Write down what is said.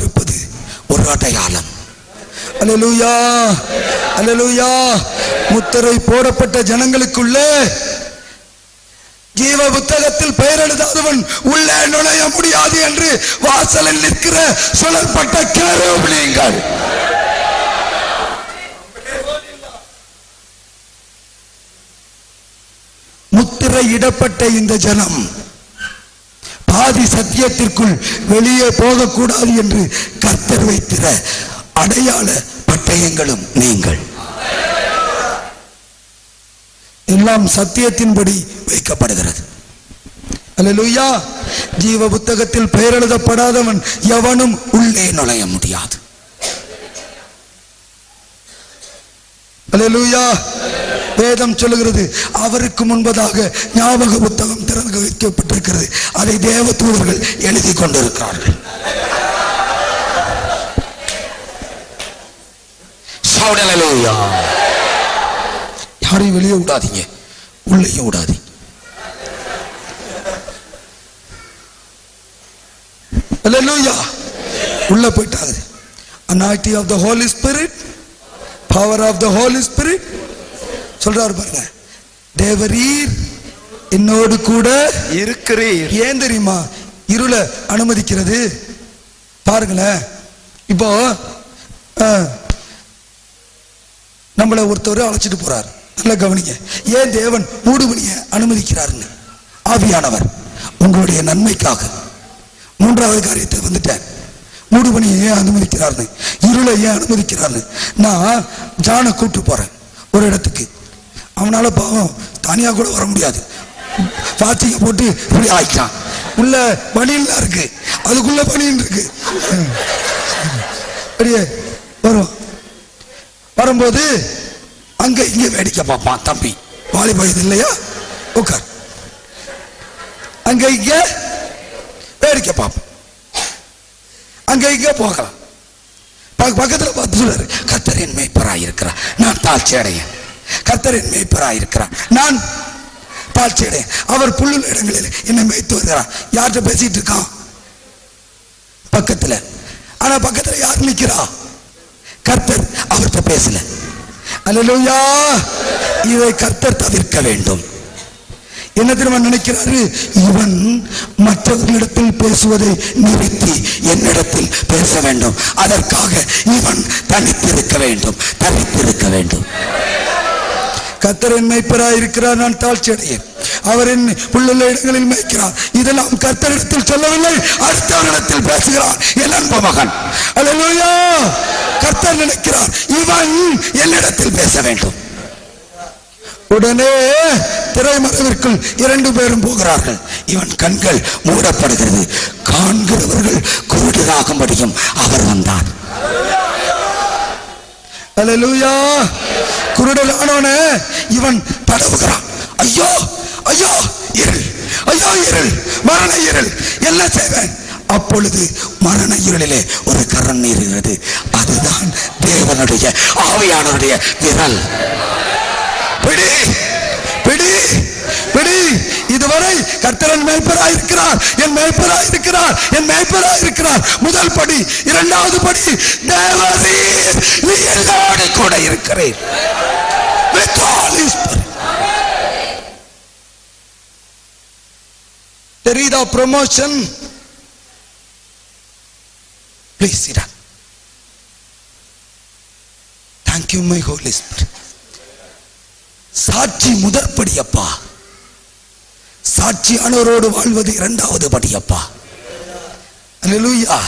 இருப்பது ஒரு அடையாளம். அல்லேலூயா, அல்லேலூயா. முத்திரை போடப்பட்ட ஜனங்களுக்குள்ளே ஜீவ புத்தகத்தில் பெயர் எழுதாதவன் உள்ளே நுழைய முடியாது என்று வாசலில் நிற்கிற சொல்லப்பட்ட கேரூப் நீங்கள். முத்திரை இடப்பட்ட இந்த ஜனம் பாதி சத்தியத்திற்குள் வெளியே போகக்கூடாது என்று கர்த்தர் வைத்திர அடையாள பட்டயங்களும் நீங்கள். எல்லாம் சத்தியத்தின்படி வைக்கப்படுகிறது. அல்லேலூயா. ஜீவ புத்தகத்தில் பெயர் எழுதப்படாதவன் எவனும் உள்ளே நுழைய முடியாது. அல்லேலூயா. வேதம் சொல்லுகிறது, அவருக்கு முன்பதாக ஞாபக புத்தகம் திறந்து வைக்கப்பட்டிருக்கிறது, அதை தேவ தூதர்கள் எழுதி கொண்டிருக்கிறார்கள். யாரையும் வெளியே விடாதீங்க, உள்ளேயும் விடாதீங்க. அல்லேலூயா. உள்ள போயிட்டாங்க. anointing of the Holy Spirit, power of the Holy Spirit. சொல்றாரு பாருங்க, தேவரீர் என்னோடு கூட இருக்கிறீர். ஏன் தெரியுமா இருளை அனுமதிக்கிறது? பாருங்களேன், இப்போ நம்மளை ஒருத்தர் அழைச்சிட்டு போறாரு. நல்ல கவனிங்க, ஏன் தேவன் மூடுபனியை அனுமதிக்கிறாருன்னு. ஆவியானவர் உங்களுடைய நன்மைக்காக. மூன்றாவது காரியத்தை வந்துட்டேன், மூடுபனியை ஏன் அனுமதிக்கிறாருன்னு, இருளை ஏன் அனுமதிக்கிறாருன்னு. நான் ஜானை கூட்டு போறேன் ஒரு இடத்துக்கு. அவனால பாவம் தனியா கூட வர முடியாது, பாத்திங்க போட்டு இப்படி ஆயிட்டான். உள்ள பனியன் இருக்கு, அதுக்குள்ள பனியன் இருக்கு. வரும் வரும்போது அங்க இங்க வேடிக்கை பார்ப்பான். தம்பி வாலி வயது இல்லையா, உட்கார். அங்க இங்க வேடிக்கை பார்ப்போம், அங்க இங்க போகலாம். பக்கத்துல பார்த்து சொல்றாரு, கர்த்தர் என் மேய்ப்பராய் இருக்கிறார், நான் தாழ்ச்சி அடையேன். கர்த்தர் என் மேய்ப்பராய் இருக்கிறார், நான் தாழ்ச்சி அடையேன். அவர் புல்லுள்ள இடங்களில் என்னை மேய்த்து வருகிறார். யார்கிட்ட பேசிட்டு இருக்கான்? பக்கத்துல. ஆனா பக்கத்துல யார் நிக்கிறா? கர்த்தர் அவர்கிட்ட பேசல. அல்லேலூயா. இதை கர்த்தர் தவிர்க்க வேண்டும். என்ன தெரியுமா நினைக்கிறாரு? இவன் மற்றவர்களிடத்தில் பேசுவதை நிறுத்தி என்னிடத்தில் பேச வேண்டும், அதற்காக இவன் தனித்திருக்க வேண்டும், தனித்திருக்க வேண்டும். கர்த்தர் என் மேய்ப்பராய் இருக்கிறார், நான் தாழ்ச்சி அடையேன். அவர் என் புல்லுள்ள இடங்களில் மேய்க்கிறார். இதெல்லாம் கர்த்தரிடத்தில் சொல்லவில்லை, அடுத்தவரிடத்தில் பேசுகிறார். என் அன்பு மகன். அல்லேலூயா. கர்த்தர் நினைக்கிறார் இவன் என்னிடத்தில் பேச வேண்டும். உடனே திரைமறைவிற்குள் 2 பேரும் போகிறார்கள். இவன் கண்கள் மூடப்படுகிறது, காண்கிறவர்கள் குருடராகும்படியும் அவர் வந்தார். அல்லேலூயா. குருடனானவனே இவன் தடவுகிறான். ஐயோ ஐயோ இருள், ஐயோ இருள், மரண இருள், என்ன செய்வேன்? அப்பொழுது மரண இருளிலே ஒரு கரண்ணீர் இருக்கிறது. அதுதான் தேவனுடைய ஆவியானவருடைய விரல். பிடி பிடி பிடி. இதுவரை கர்த்தர் என் மேய்ப்பராய் இருக்கிறார், என் மேய்ப்பராய் இருக்கிறார், என் மேய்ப்பராய் இருக்கிறார். முதல் படி. இரண்டாவது படி, தேவரீர் நீ என்னோடு கூட இருக்கிறீர். There is a promotion. Please sit down. Thank you my Holy Spirit. சாட்சி முதற்படி அப்பா, சாட்சியானவரோடு வாழ்வது 2வது படி அப்பா. அல்லேலூயா.